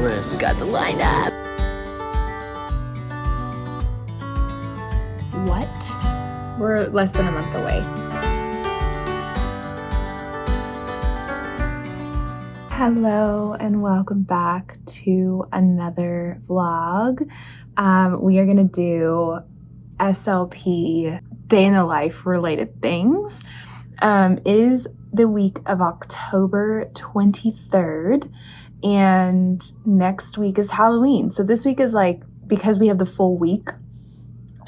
Chris, we got the lineup. What? We're less than a month away. Hello and welcome back to another vlog. We are gonna do SLP day in the life related things. It is the week of October 23rd and next week is Halloween. So this week is like, because we have the full week,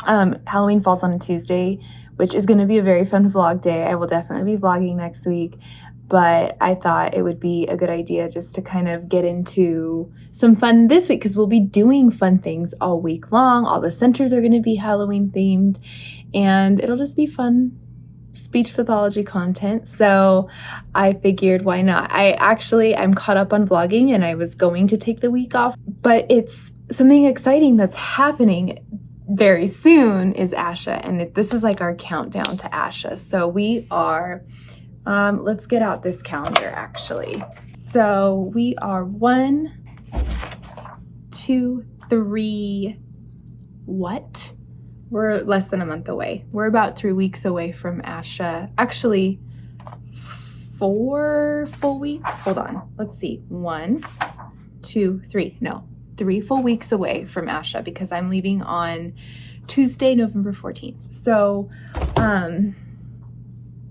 Halloween falls on a Tuesday, which is going to be a very fun vlog day. I will definitely be vlogging next week, but I thought it would be a good idea just to kind of get into some fun this week because we'll be doing fun things all week long. All the centers are going to be Halloween themed and it'll just be fun speech pathology content. So I figured why not? I'm caught up on vlogging and I was going to take the week off, but it's something exciting that's happening very soon is ASHA, and this is like our countdown to ASHA. So we are, let's get out this calendar actually. So we are 1, 2, 3, what? We're less than a month away. We're about 3 weeks away from ASHA. Actually, 4 full weeks. Hold on. Let's see. 1, 2, 3. No, 3 full weeks away from ASHA because I'm leaving on Tuesday, November 14th. So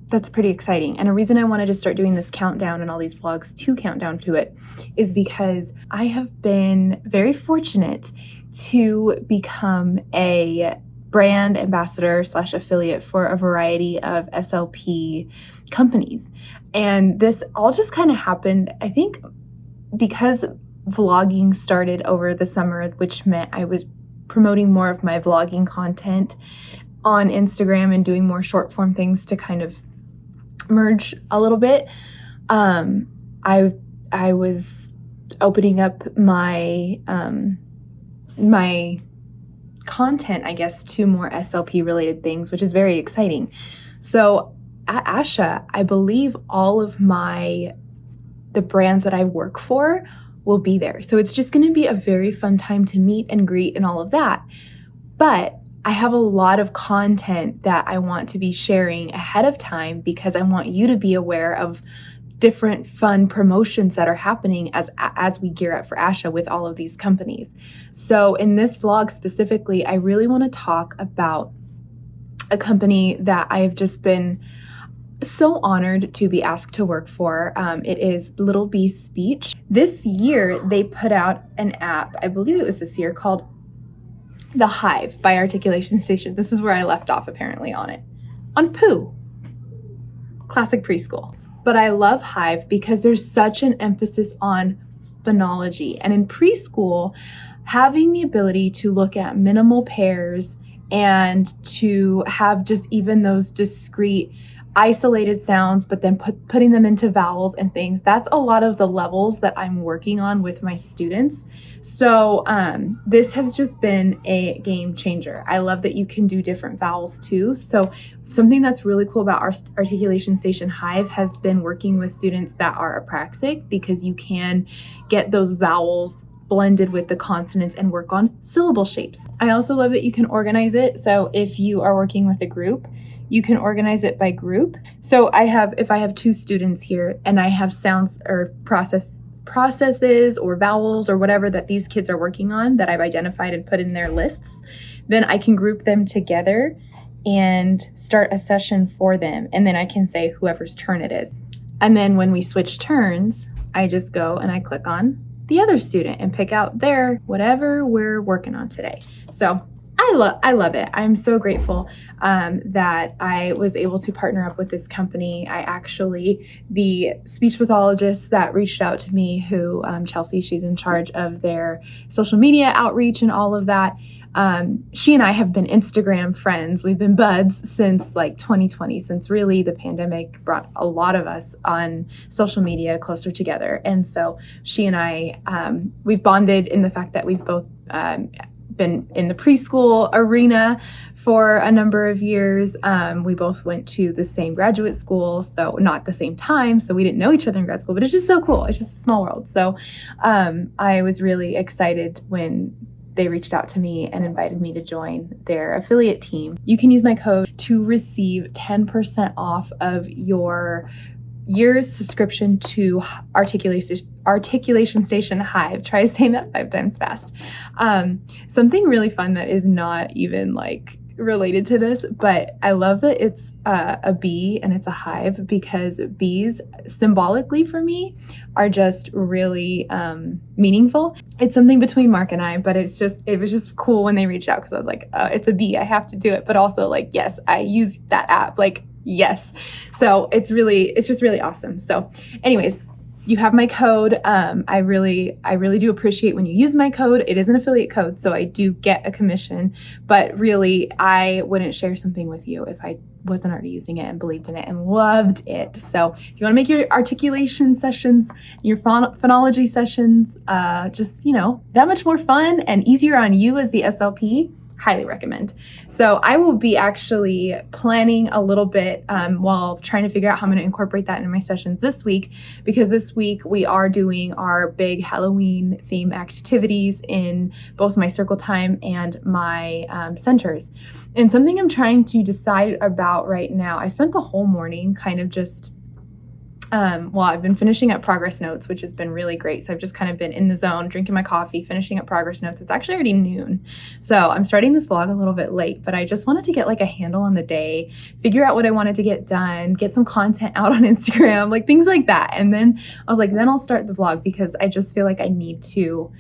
that's pretty exciting. And a reason I wanted to start doing this countdown and all these vlogs to count down to it is because I have been very fortunate to become a brand ambassador / affiliate for a variety of SLP companies. And this all just kind of happened, I think, because vlogging started over the summer, which meant I was promoting more of my vlogging content on Instagram and doing more short form things to kind of merge a little bit. I was opening up my my content, I guess, to more SLP related things, which is very exciting. So at ASHA, I believe all of the brands that I work for will be there. So it's just going to be a very fun time to meet and greet and all of that. But I have a lot of content that I want to be sharing ahead of time because I want you to be aware of different fun promotions that are happening as we gear up for ASHA with all of these companies. So in this vlog specifically, I really want to talk about a company that I've just been so honored to be asked to work for. It is Litte Bee Speech. This year, they put out an app, I believe it was this year, called The Hive by Articulation Station. This is where I left off apparently on it. On Pooh. Classic preschool. But I love Hive because there's such an emphasis on phonology. And in preschool, having the ability to look at minimal pairs and to have just even those discrete isolated sounds, but then putting them into vowels and things, that's a lot of the levels that I'm working on with my students. So this has just been a game changer. I love that you can do different vowels too. So something that's really cool about our Articulation Station Hive has been working with students that are apraxic because you can get those vowels blended with the consonants and work on syllable shapes. I also love that you can organize it. So if you are working with a group, you can organize it by group. So if I have 2 students here and I have sounds or processes or vowels or whatever that these kids are working on that I've identified and put in their lists, then I can group them together and start a session for them. And then I can say whoever's turn it is. And then when we switch turns, I just go and I click on the other student and pick out their whatever we're working on today. So I love it. I'm so grateful that I was able to partner up with this company. The speech pathologist that reached out to me, who Chelsea, she's in charge of their social media outreach and all of that. She and I have been Instagram friends. We've been buds since like 2020, since really the pandemic brought a lot of us on social media closer together. And so she and I, we've bonded in the fact that we've both been in the preschool arena for a number of years. We both went to the same graduate school, so not at the same time, so we didn't know each other in grad school, but it's just so cool. It's just a small world. So I was really excited when they reached out to me and invited me to join their affiliate team. You can use my code to receive 10% off of your year's subscription to Articulation Station Hive. Try saying that 5 times fast. Something really fun that is not even like related to this, but I love that it's a bee and it's a hive, because bees symbolically for me are just really meaningful. It's something between Mark and I, but it was just cool when they reached out, because I was like, it's a bee, I have to do it. But also like, yes, I use that app, like, yes. So it's just really awesome. So anyways, you have my code. I really do appreciate when you use my code. It is an affiliate code, so I do get a commission, but really I wouldn't share something with you if I wasn't already using it and believed in it and loved it. So if you want to make your articulation sessions, your phonology sessions, just, that much more fun and easier on you as the SLP, highly recommend. So I will be actually planning a little bit while trying to figure out how I'm going to incorporate that in my sessions this week, because this week we are doing our big Halloween theme activities in both my circle time and my centers. And something I'm trying to decide about right now, I spent the whole morning kind of just I've been finishing up progress notes, which has been really great. So I've just kind of been in the zone, drinking my coffee, finishing up progress notes. It's actually already noon. So I'm starting this vlog a little bit late, but I just wanted to get like a handle on the day, figure out what I wanted to get done, get some content out on Instagram, like things like that. And then I was like, then I'll start the vlog, because I just feel like I need to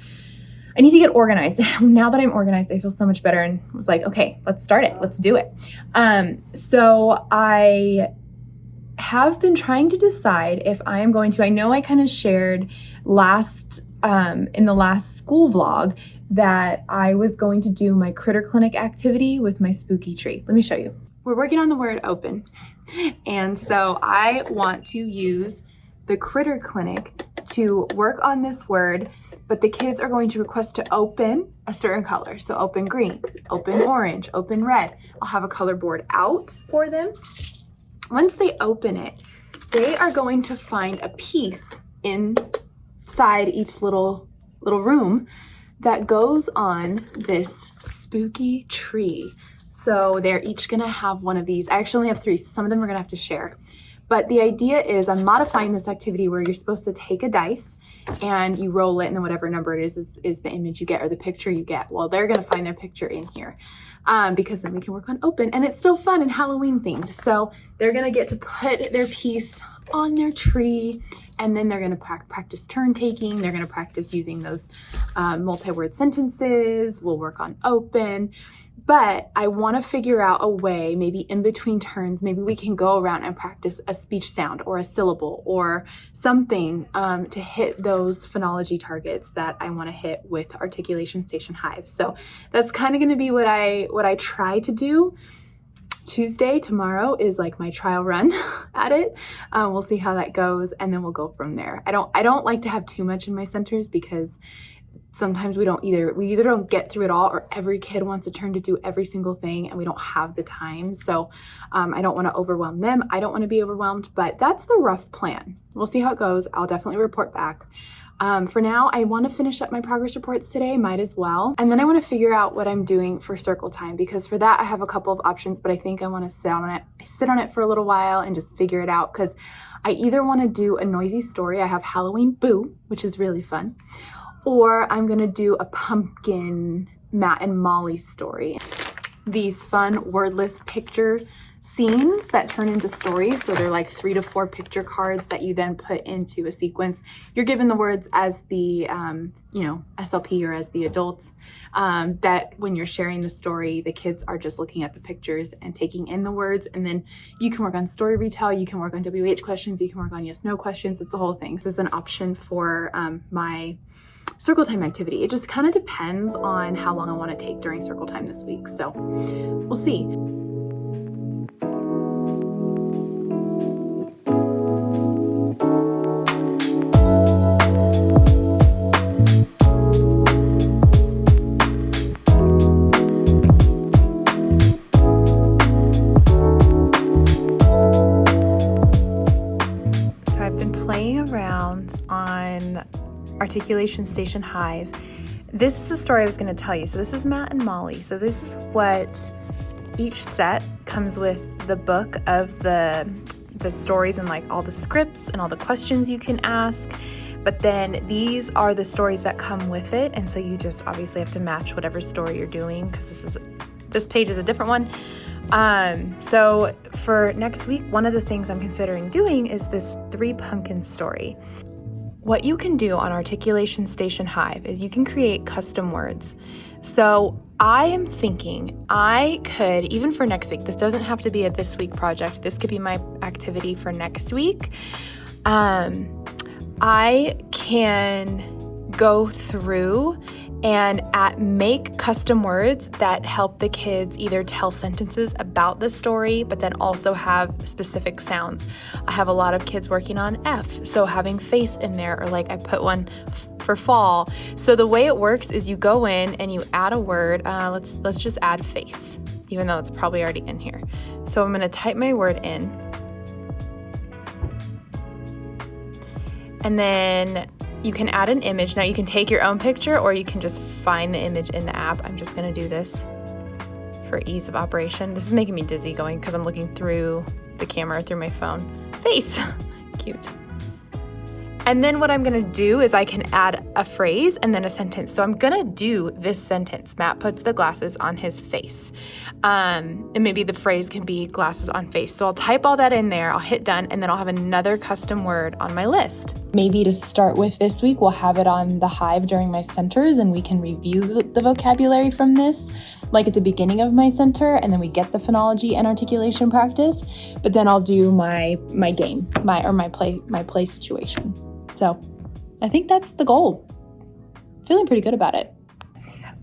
get organized. Now that I'm organized, I feel so much better, and was like, okay, let's start it. Let's do it. So I have been trying to decide if I am going to, I know I kind of shared in the last school vlog that I was going to do my critter clinic activity with my spooky tree. Let me show you. We're working on the word open. And so I want to use the critter clinic to work on this word, but the kids are going to request to open a certain color. So open green, open orange, open red. I'll have a color board out for them. Once they open it, they are going to find a piece inside each little room that goes on this spooky tree. So they're each gonna have one of these. I actually only have 3, so some of them we're gonna have to share. But the idea is I'm modifying this activity where you're supposed to take a dice and you roll it, and then whatever number it is the image you get or the picture you get. Well, they're gonna find their picture in here. Because then we can work on open, and it's still fun and Halloween themed. So they're gonna get to put their piece on their tree, and then they're gonna practice turn taking. They're gonna practice using those multi-word sentences. We'll work on open. But I want to figure out a way, maybe in between turns, maybe we can go around and practice a speech sound or a syllable or something to hit those phonology targets that I want to hit with Articulation Station Hive. So that's kind of going to be what I try to do. Tuesday, tomorrow, is like my trial run at it. We'll see how that goes, and then we'll go from there. I don't like to have too much in my centers, because sometimes we either don't get through it all, or every kid wants a turn to do every single thing and we don't have the time. So I don't want to overwhelm them. I don't want to be overwhelmed, but that's the rough plan. We'll see how it goes. I'll definitely report back. For now, I want to finish up my progress reports today, might as well. And then I want to figure out what I'm doing for circle time, because for that I have a couple of options, but I think I want to sit on it for a little while and just figure it out, because I either want to do a noisy story. I have Halloween Boo, which is really fun, or I'm gonna do a pumpkin Matt and Molly story. These fun wordless picture scenes that turn into stories. So they're like 3 to 4 picture cards that you then put into a sequence. You're given the words as the, SLP or as the adults, that when you're sharing the story, the kids are just looking at the pictures and taking in the words. And then you can work on story retell, you can work on WH questions, you can work on yes, no questions. It's a whole thing. So this is an option for my circle time activity. It just kind of depends on how long I want to take during circle time this week. So we'll see. Articulation Station Hive. This is the story I was going to tell you. So this is Matt and Molly. So this is what each set comes with: the book of the stories and like all the scripts and all the questions you can ask. But then these are the stories that come with it. And so you just obviously have to match whatever story you're doing, because this page is a different one. So for next week, one of the things I'm considering doing is this 3 pumpkin story. What you can do on Articulation Station Hive is you can create custom words. So I am thinking I could, even for next week, this doesn't have to be a this week project. This could be my activity for next week. I can go through and make custom words that help the kids either tell sentences about the story, but then also have specific sounds. I have a lot of kids working on F, so having face in there, or like I put one for fall. So the way it works is you go in and you add a word. Let's just add face, even though it's probably already in here. So I'm gonna type my word in. And then you can add an image. Now you can take your own picture, or you can just find the image in the app. I'm just gonna do this for ease of operation. This is making me dizzy going because I'm looking through the camera through my phone. Face, cute. And then what I'm gonna do is I can add a phrase and then a sentence. So I'm gonna do this sentence: Matt puts the glasses on his face. And maybe the phrase can be glasses on face. So I'll type all that in there, I'll hit done, and then I'll have another custom word on my list. Maybe to start with this week, we'll have it on the Hive during my centers, and we can review the vocabulary from this, like at the beginning of my center, and then we get the phonology and articulation practice. But then I'll do my game, my play situation. So I think that's the goal. Feeling pretty good about it.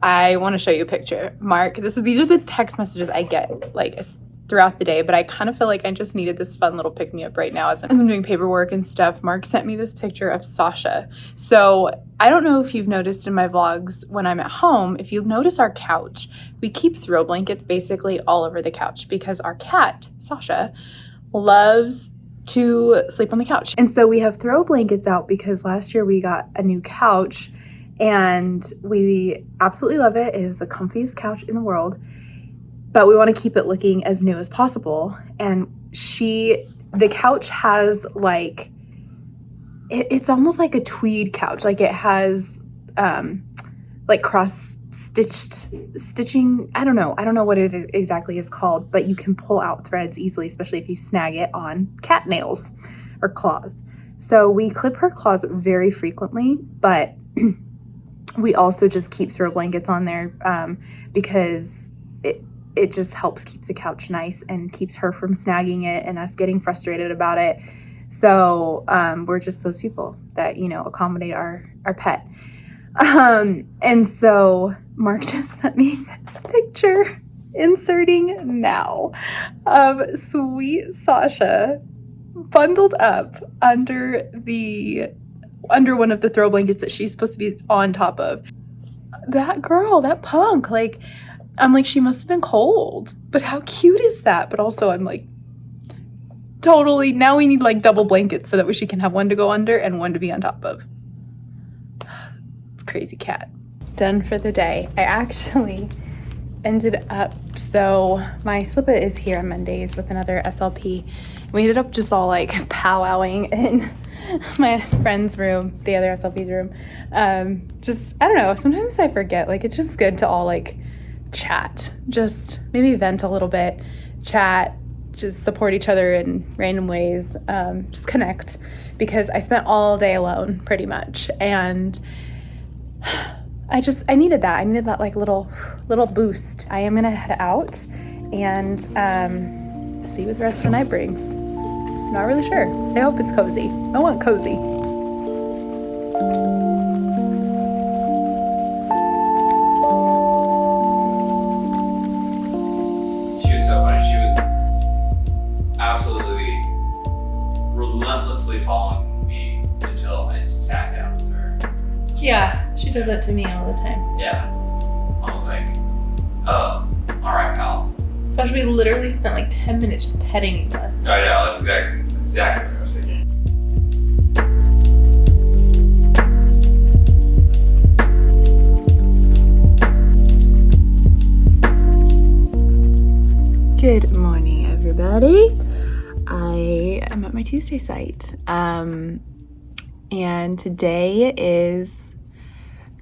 I want to show you a picture. Mark, these are the text messages I get like throughout the day, but I kind of feel like I just needed this fun little pick-me-up right now as I'm doing paperwork and stuff. Mark sent me this picture of Sasha. So I don't know if you've noticed in my vlogs when I'm at home, if you notice our couch, we keep throw blankets basically all over the couch because our cat, Sasha, loves to sleep on the couch. And so we have throw blankets out because last year we got a new couch and we absolutely love it. It is the comfiest couch in the world, but we want to keep it looking as new as possible. And the couch has like, it's almost like a tweed couch. Like it has like stitching. I don't know what it exactly is called, but you can pull out threads easily, especially if you snag it on cat nails or claws. So we clip her claws very frequently, but we also just keep throw blankets on there because it just helps keep the couch nice and keeps her from snagging it and us getting frustrated about it. So we're just those people that, accommodate our pet. And so Mark just sent me this picture, inserting now, of sweet Sasha bundled up under one of the throw blankets that she's supposed to be on top of. That girl, that punk, I'm like, she must have been cold, but how cute is that? But also I'm like, totally, now we need like double blankets so that she can have one to go under and one to be on top of. Crazy cat. Done for the day. I actually ended up, so my Slippa is here on Mondays with another SLP. We ended up just all like powwowing in my friend's room, the other SLP's room. I don't know, sometimes I forget, it's just good to all chat, just maybe vent a little bit, chat, just support each other in random ways, just connect, because I spent all day alone pretty much, and I needed that. I needed that little boost. I am gonna head out and see what the rest of the night brings. Not really sure. I hope it's cozy. I want cozy. She was so funny. She was absolutely relentlessly following me until I sat down with her. Yeah, she does that to me all the time. Yeah. I was like, oh, all right, pal. Gosh, we literally spent 10 minutes just petting each other. I know, that's exactly what I was thinking. Please stay sight. And today is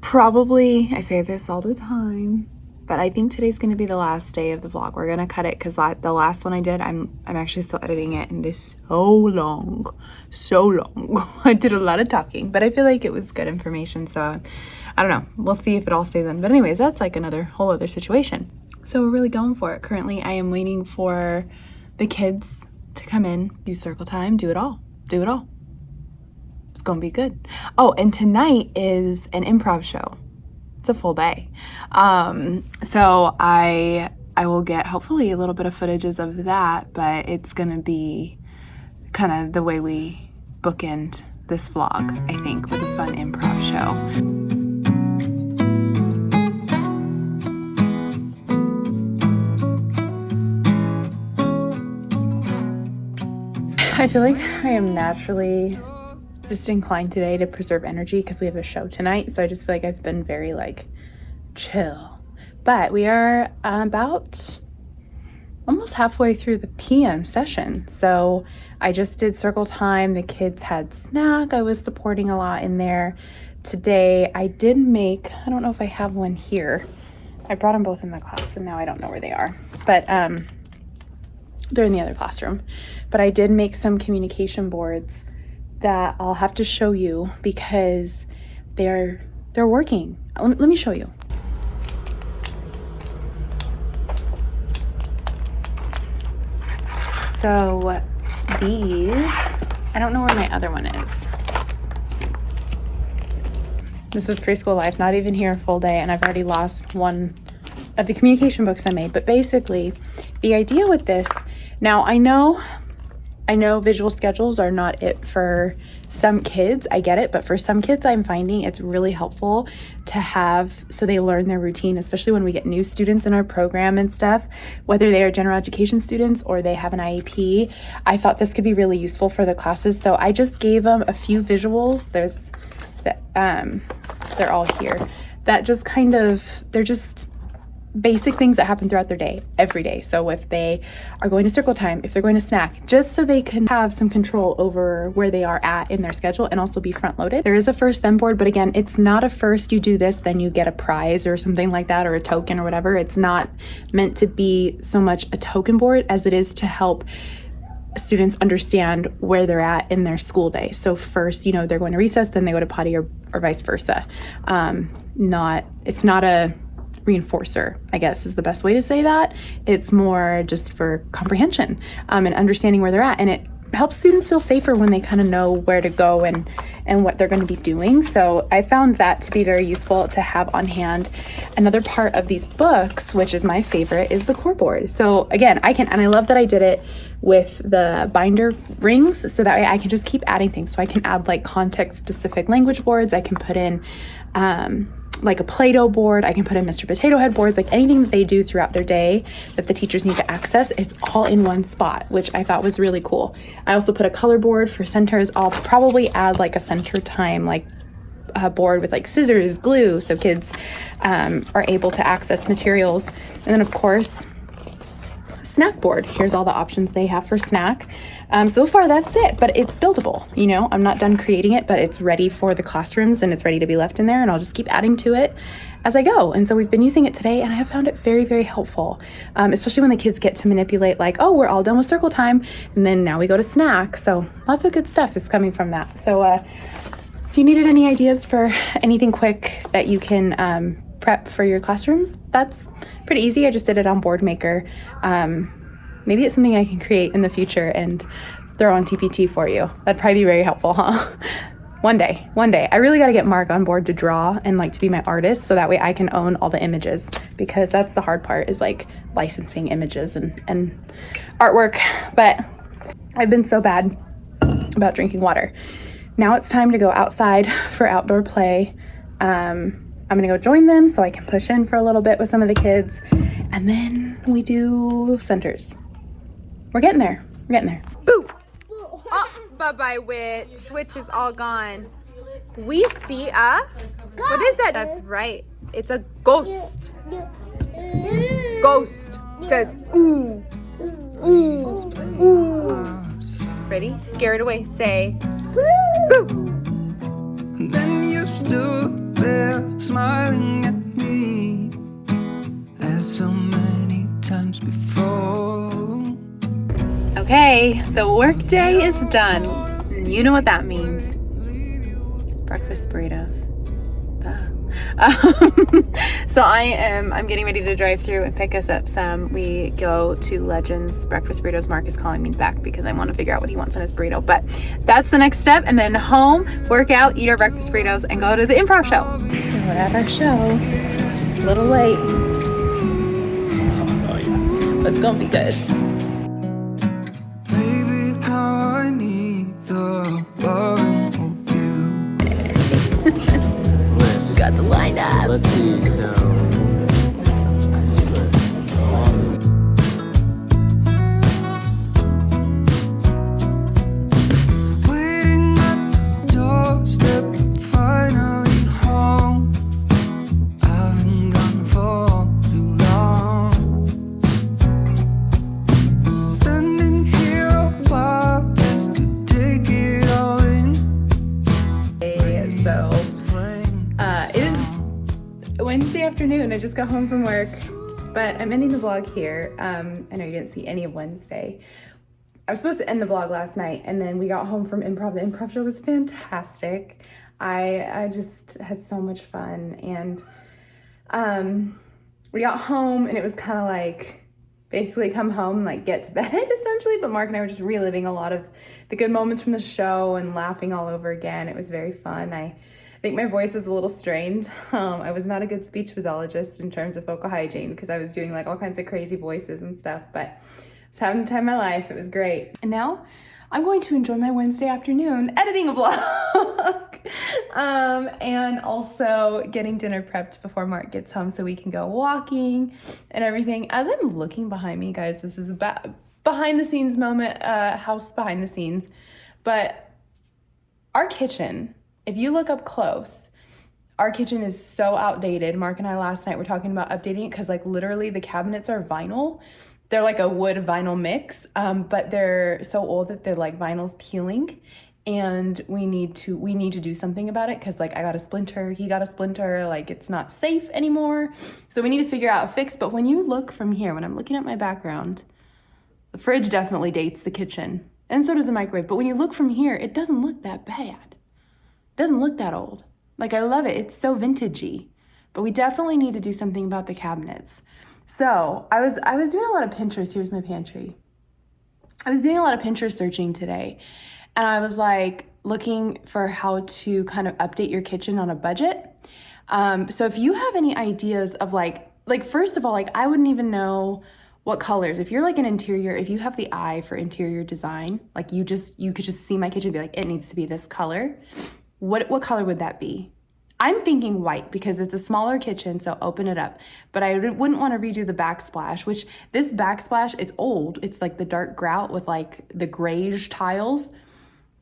probably, I say this all the time, but I think today's going to be the last day of the vlog. We're going to cut it because the last one I did, I'm actually still editing it, and it is so long. I did a lot of talking, but I feel like it was good information, so I don't know. We'll see if it all stays in. But anyways, that's like another whole other situation. So we're really going for it. Currently, I am waiting for the kids to come in, do circle time, do it all. It's gonna be good. Oh, and tonight is an improv show. It's a full day. So I will get hopefully a little bit of footages of that, but it's gonna be kind of the way we bookend this vlog, I think, with a fun improv show. I feel like I am naturally just inclined today to preserve energy because we have a show tonight. So I just feel like I've been very like chill. But we are about almost halfway through the PM session. So I just did circle time. The kids had snack. I was supporting a lot in there. Today I did make, I don't know if I have one here. I brought them both in the class and now I don't know where they are. But they're in the other classroom. But I did make some communication boards that I'll have to show you because they're working. Let me show you. So these, I don't know where my other one is. This is Preschool Life, not even here a full day, and I've already lost one of the communication books I made. But basically, the idea with this, now I know visual schedules are not it for some kids. I get it, but for some kids, I'm finding it's really helpful to have so they learn their routine, especially when we get new students in our program and stuff, whether they are general education students or they have an IEP. I thought this could be really useful for the classes, so I just gave them a few visuals. They're all here. That just kind of, they're just basic things that happen throughout their day, every day. So if they are going to circle time, if they're going to snack, just so they can have some control over where they are at in their schedule and also be front loaded. There is a first then board, but again, it's not a first you do this, then you get a prize or something like that, or a token or whatever. It's not meant to be so much a token board as it is to help students understand where they're at in their school day. So first, they're going to recess, then they go to potty or vice versa. It's not a reinforcer, I guess is the best way to say that. It's more just for comprehension and understanding where they're at. And it helps students feel safer when they kind of know where to go and what they're going to be doing. So I found that to be very useful to have on hand. Another part of these books, which is my favorite, is the core board. So again, I love that I did it with the binder rings, so that way I can just keep adding things. So I can add like context specific language boards. I can put in like a Play-Doh board. I can put in Mr. Potato Head boards, like anything that they do throughout their day that the teachers need to access. It's all in one spot, which I thought was really cool. I also put a color board for centers. I'll probably add like a center time, like a board with like scissors, glue, so kids are able to access materials. And then of course, snack board. Here's all the options they have for snack. So far that's it, but it's buildable. I'm not done creating it, but it's ready for the classrooms and it's ready to be left in there, and I'll just keep adding to it as I go. And so we've been using it today, and I have found it very, very helpful, especially when the kids get to manipulate like, oh, we're all done with circle time, and then now we go to snack. So lots of good stuff is coming from that. So if you needed any ideas for anything quick that you can prep for your classrooms, that's pretty easy. I just did it on Board Maker. Maybe it's something I can create in the future and throw on TPT for you. That'd probably be very helpful, huh? One day. I really got to get Mark on board to draw and like to be my artist, so that way I can own all the images, because that's the hard part, is like licensing images and artwork. But I've been so bad about drinking water. Now it's time to go outside for outdoor play. I'm gonna go join them so I can push in for a little bit with some of the kids, and then we do centers. We're getting there. Boo! Oh, bye-bye, witch. Witch is all gone. We see a... What is that? That's right. It's a ghost. Ghost says, ooh, ooh, ooh. Ready? Scare it away. Say, boo! And then you stood there smiling at me as so many times before. okay, the workday is done. You know what that means. Breakfast burritos. So I'm getting ready to drive through and pick us up some. We go to Legends Breakfast Burritos. Mark is calling me back because I want to figure out what he wants on his burrito. But that's the next step. And then home, work out, eat our breakfast burritos, and go to the improv show. And we're at our show. A little late. Oh, yeah. But it's going to be good. Baby, how I need the loving of you. We got the line up. Let's see, so waiting at the doorstep, finally home. I've been gone for too long. Standing here a while just to take it all in. So it is Wednesday afternoon. I just got home from work, but I'm ending the vlog here. I know you didn't see any of Wednesday. I was supposed to end the vlog last night, and then we got home from improv. The improv show was fantastic. I just had so much fun, and we got home, and it was kind of like basically come home, like get to bed essentially. But Mark and I were just reliving a lot of the good moments from the show and laughing all over again. It was very fun. I think my voice is a little strained. I was not a good speech pathologist in terms of vocal hygiene because I was doing like all kinds of crazy voices and stuff, but I was having the time of my life. It was great. And now I'm going to enjoy my Wednesday afternoon editing a vlog and also getting dinner prepped before Mark gets home so we can go walking and everything. As I'm looking behind me, guys, this is a behind the scenes moment, house behind the scenes, but our kitchen, if you look up close, our kitchen is so outdated. Mark and I last night were talking about updating it because like literally the cabinets are vinyl. They're like a wood vinyl mix, but they're so old that they're like vinyl's peeling, and we need to do something about it because like I got a splinter, he got a splinter, like it's not safe anymore. So we need to figure out a fix. But when you look from here, when I'm looking at my background, the fridge definitely dates the kitchen, and so does the microwave. But when you look from here, it doesn't look that bad. It doesn't look that old. Like I love it. It's so vintagey. But we definitely need to do something about the cabinets. So I was doing a lot of Pinterest. Here's my pantry. I was doing a lot of Pinterest searching today, and I was like looking for how to kind of update your kitchen on a budget. So if you have any ideas of like first of all, like I wouldn't even know what colors. If you're like an interior, if you have the eye for interior design, like you could just see my kitchen and be like, it needs to be this color. What color would that be? I'm thinking white because it's a smaller kitchen, so open it up. But I wouldn't want to redo the backsplash, which this backsplash, it's old. It's like the dark grout with like the grayish tiles.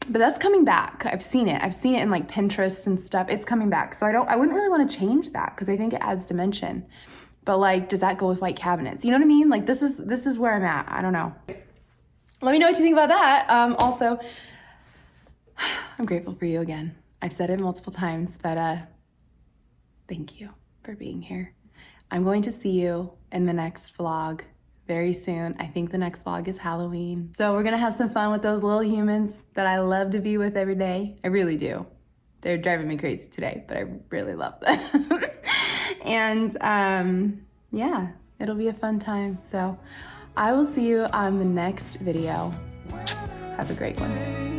But that's coming back. I've seen it. I've seen it in like Pinterest and stuff. It's coming back. So I wouldn't really want to change that because I think it adds dimension. But like, does that go with white cabinets? You know what I mean? Like this is where I'm at. I don't know. Let me know what you think about that. Also, I'm grateful for you again. I've said it multiple times, but thank you for being here. I'm going to see you in the next vlog very soon. I think the next vlog is Halloween. So we're gonna have some fun with those little humans that I love to be with every day. I really do. They're driving me crazy today, but I really love them. And yeah, it'll be a fun time. So I will see you on the next video. Have a great one.